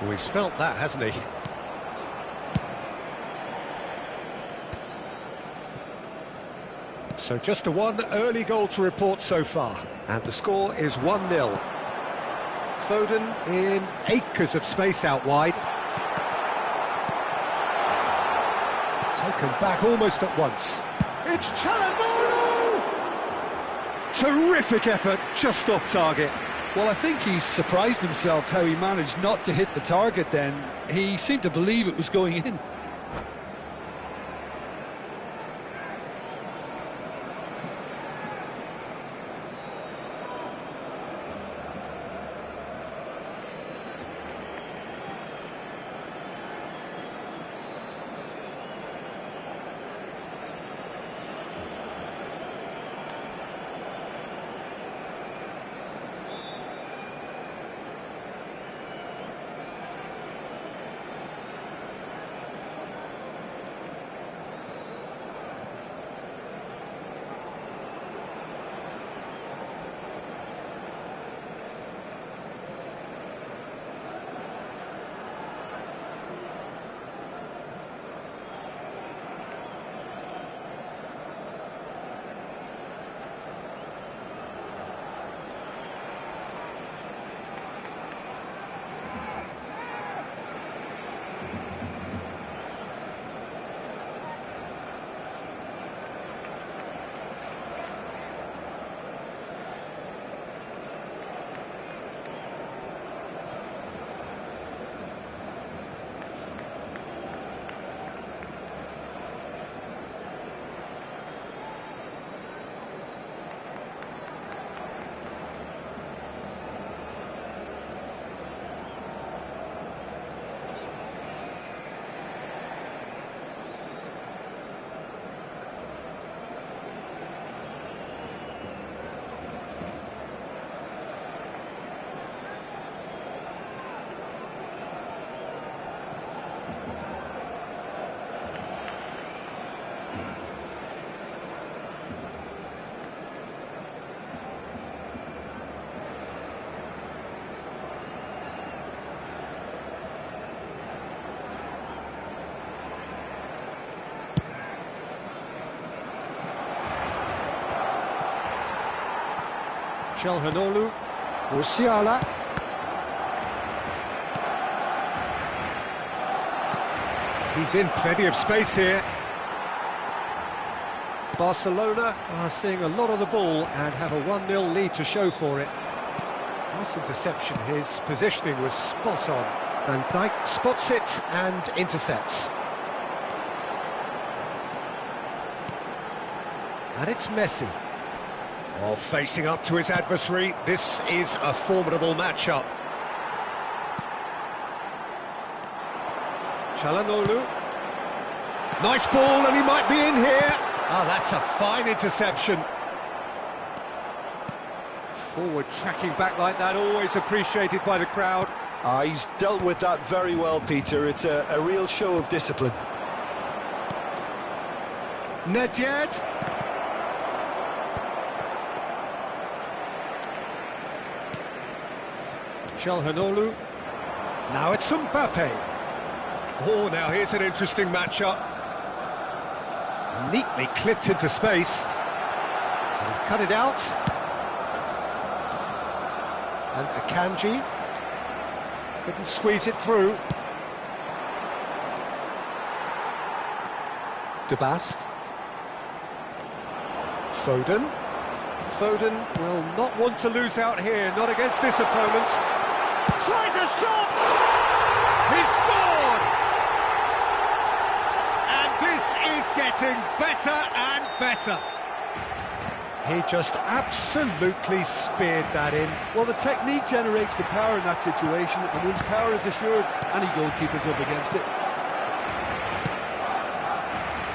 Oh, he's felt that, hasn't he? So just the one early goal to report so far. And the score is 1-0. Foden in acres of space out wide. Taken back almost at once. It's Çalhanoğlu! Terrific effort, just off target. Well, I think he's surprised himself how he managed not to hit the target then. He seemed to believe it was going in. Çalhanoğlu, Musiala. He's in plenty of space here. Barcelona are seeing a lot of the ball and have a 1-0 lead to show for it. Nice interception, his positioning was spot on. Van Dijk spots it and intercepts. And it's Messi. Oh, facing up to his adversary, this is a formidable matchup. Çalhanoğlu. Nice ball, and he might be in here. Oh, that's a fine interception. Forward tracking back like that, always appreciated by the crowd. He's dealt with that very well, Peter. It's a real show of discipline. Nedved. Çalhanoğlu. Now it's Mbappe. Oh, now here's an interesting matchup. Neatly clipped into space. And he's cut it out. And Akanji couldn't squeeze it through. De Bast. Foden. Foden will not want to lose out here, not against this opponent. Tries a shot! He scored! And this is getting better and better. He just absolutely speared that in. Well, the technique generates the power in that situation, and once power is assured, any goalkeeper's up against it.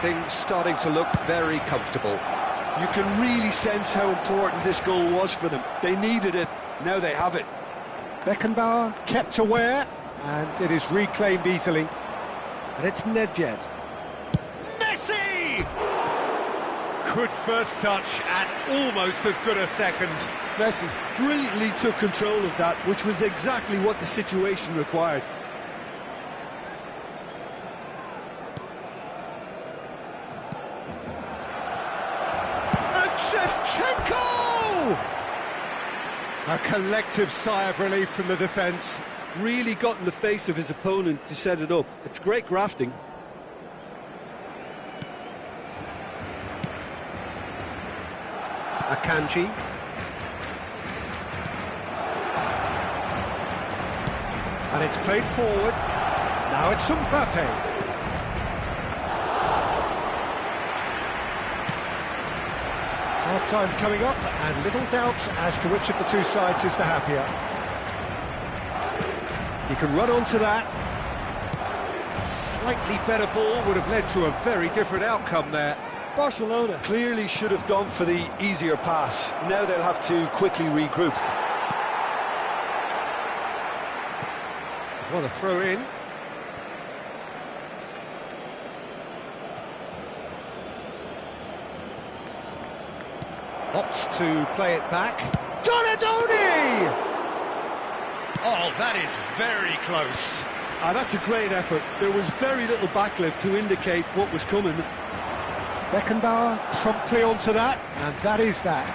Things starting to look very comfortable. You can really sense how important this goal was for them. They needed it, now they have it. Beckenbauer kept aware, and it is reclaimed easily. And it's Nedved. Messi! Good first touch, and almost as good a second. Messi brilliantly took control of that, which was exactly what the situation required. Shevchenko! A collective sigh of relief from the defence. Really got in the face of his opponent to set it up. It's great grafting. Akanji. And it's played forward. Now it's Mbappe. Half-time coming up, and little doubt as to which of the two sides is the happier. You can run onto that. A slightly better ball would have led to a very different outcome there. Barcelona clearly should have gone for the easier pass. Now they'll have to quickly regroup. What a throw in. Opts to play it back. Donadoni! Oh, that is very close. That's a great effort. There was very little backlift to indicate what was coming. Beckenbauer promptly onto that, and that is that.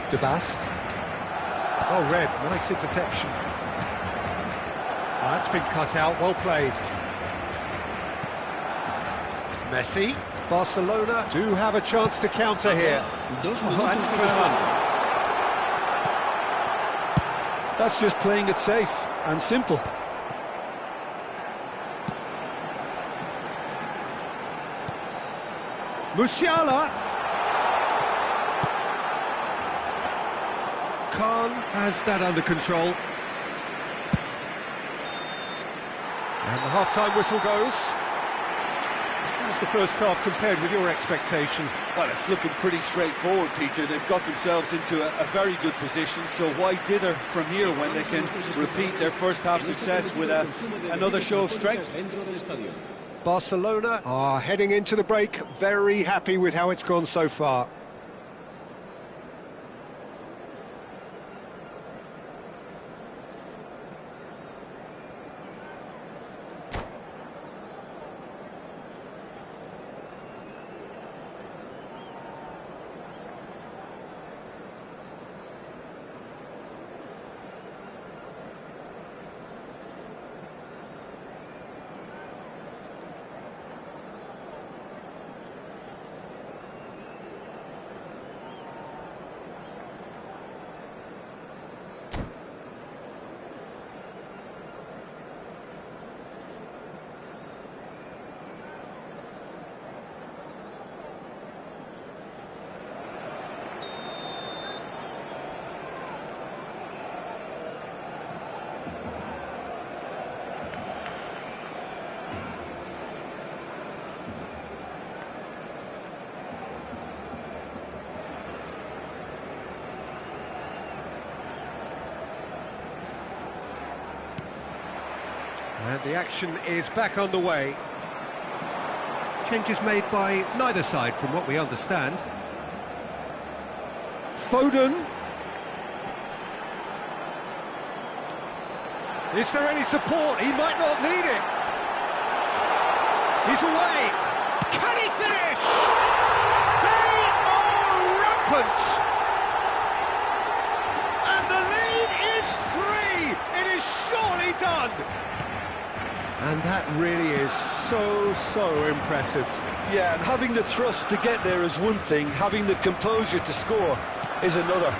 De Bast. Oh, red, nice interception. That's been cut out, well played. Messi. Barcelona do have a chance to counter here. Oh, that's clever. That's just playing it safe and simple. Musiala. Khan has that under control. And the half-time whistle goes. How's the first half compared with your expectation? Well, it's looking pretty straightforward, Peter. They've got themselves into a very good position, so why dither from here when they can repeat their first half success with another show of strength? Barcelona are heading into the break very happy with how it's gone so far. And the action is back underway. Changes made by neither side from what we understand. Foden. Is there any support? He might not need it. He's away. Can he finish? They are rampant. And the lead is 3. It is surely done. And that really is so impressive. Yeah, and having the thrust to get there is one thing, having the composure to score is another.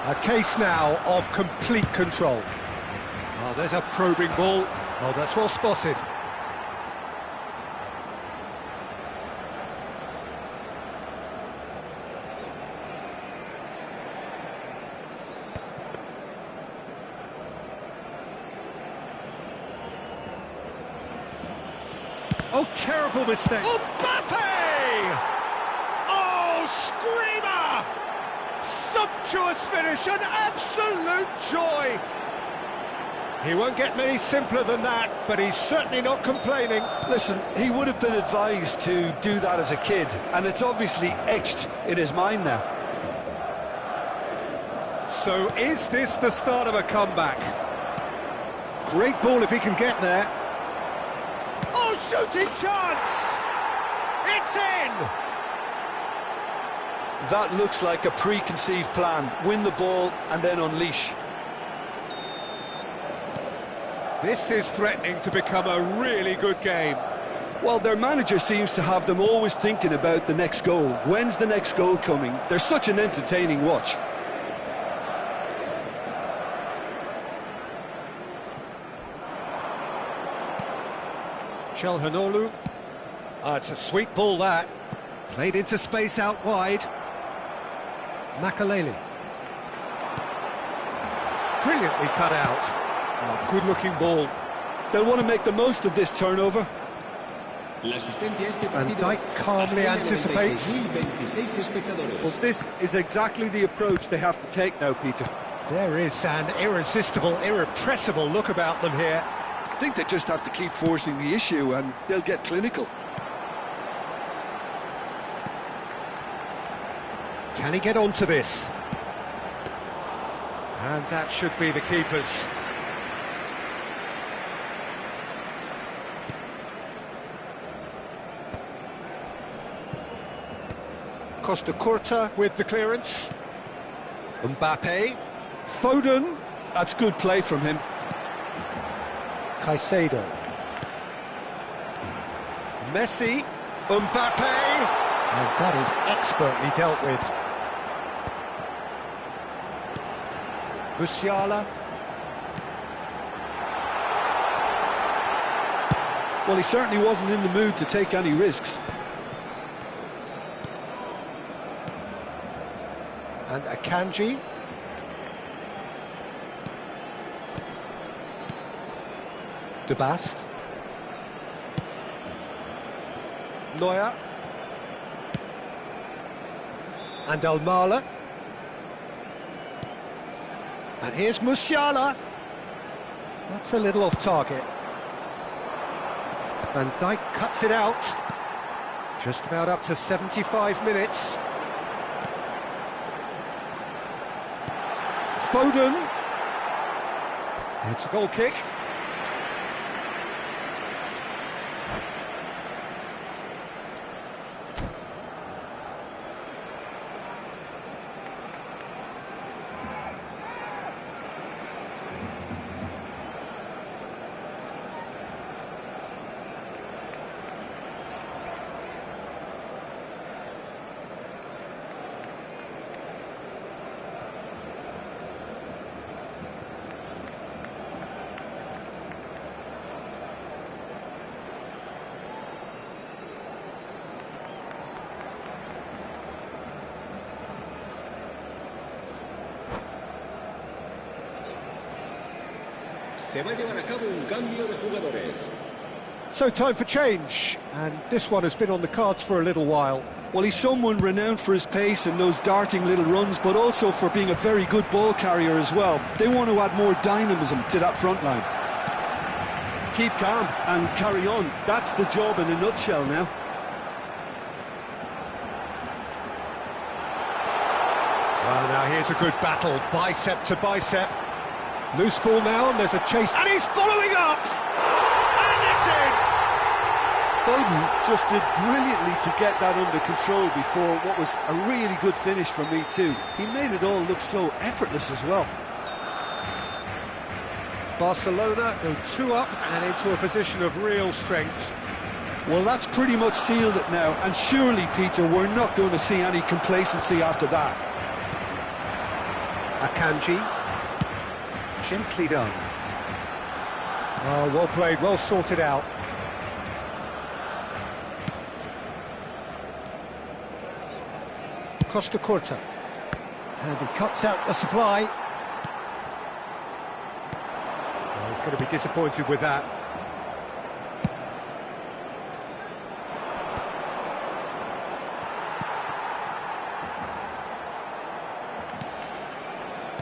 A case now of complete control. Oh, there's a probing ball. Oh, that's well spotted. Oh, terrible mistake. Mbappe! Oh, screamer! Sumptuous finish, an absolute joy. He won't get many simpler than that, but he's certainly not complaining. Listen, he would have been advised to do that as a kid, and it's obviously etched in his mind now. So is this the start of a comeback? Great ball if he can get there. Oh, shooting chance! It's in! That looks like a preconceived plan. Win the ball and then unleash. This is threatening to become a really good game. Well, their manager seems to have them always thinking about the next goal. When's the next goal coming? They're such an entertaining watch. Çalhanoğlu. It's a sweet ball, that. Played into space out wide. Makaleli. Brilliantly cut out. Oh, good-looking ball. They'll want to make the most of this turnover. Van Dijk calmly anticipates. Well, this is exactly the approach they have to take now, Peter. There is an irresistible, irrepressible look about them here. I think they just have to keep forcing the issue and they'll get clinical. Can he get onto this? And that should be the keeper's. Costa Curta with the clearance. Mbappe. Foden. That's good play from him. Caicedo. Messi. Mbappe. And that is expertly dealt with. Musiala. Well, he certainly wasn't in the mood to take any risks. And Akanji. De Bast. Neuer. And Almala. And here's Musiala. That's a little off target. Van Dijk cuts it out. Just about up to 75 minutes. Foden. It's a goal kick. Se va a llevar a cabo un cambio de jugadores. So time for change, and this one has been on the cards for a little while. Well, he's someone renowned for his pace and those darting little runs, but also for being a very good ball carrier as well. They want to add more dynamism to that front line. Keep calm and carry on. That's the job in a nutshell now. Well, now here's a good battle, bicep to bicep. Loose ball now, and there's a chase, and he's following up! And it's in! Bowden just did brilliantly to get that under control before what was a really good finish from me too. He made it all look so effortless as well. Barcelona go 2 up and into a position of real strength. Well, that's pretty much sealed it now, and surely, Peter, we're not going to see any complacency after that. Akanji, gently done. Oh, well played, well sorted out. Costa Curta, and he cuts out the supply. Well, he's going to be disappointed with that.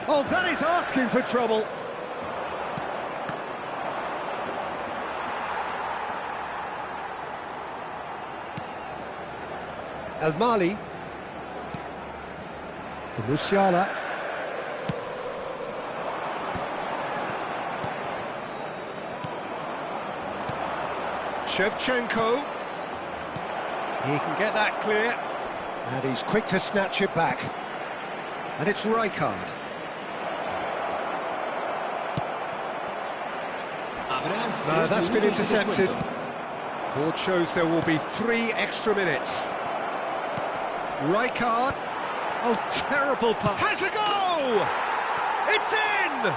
Oh, that is asking for trouble. El Mali to Musiala. Shevchenko. He can get that clear. And he's quick to snatch it back. And it's Rijkaard. No, that's been intercepted. Board shows there will be 3 extra minutes. Rijkaard. Oh, terrible pass. Has a go! It's in!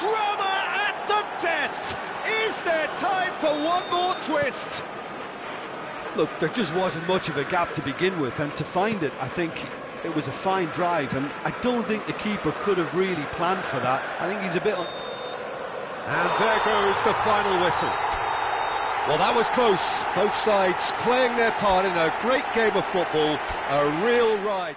Drama at the death! Is there time for one more twist? Look, there just wasn't much of a gap to begin with, and to find it, I think it was a fine drive, and I don't think the keeper could have really planned for that. I think he's a bit... And there goes the final whistle. Well, that was close. Both sides playing their part in a great game of football, a real ride.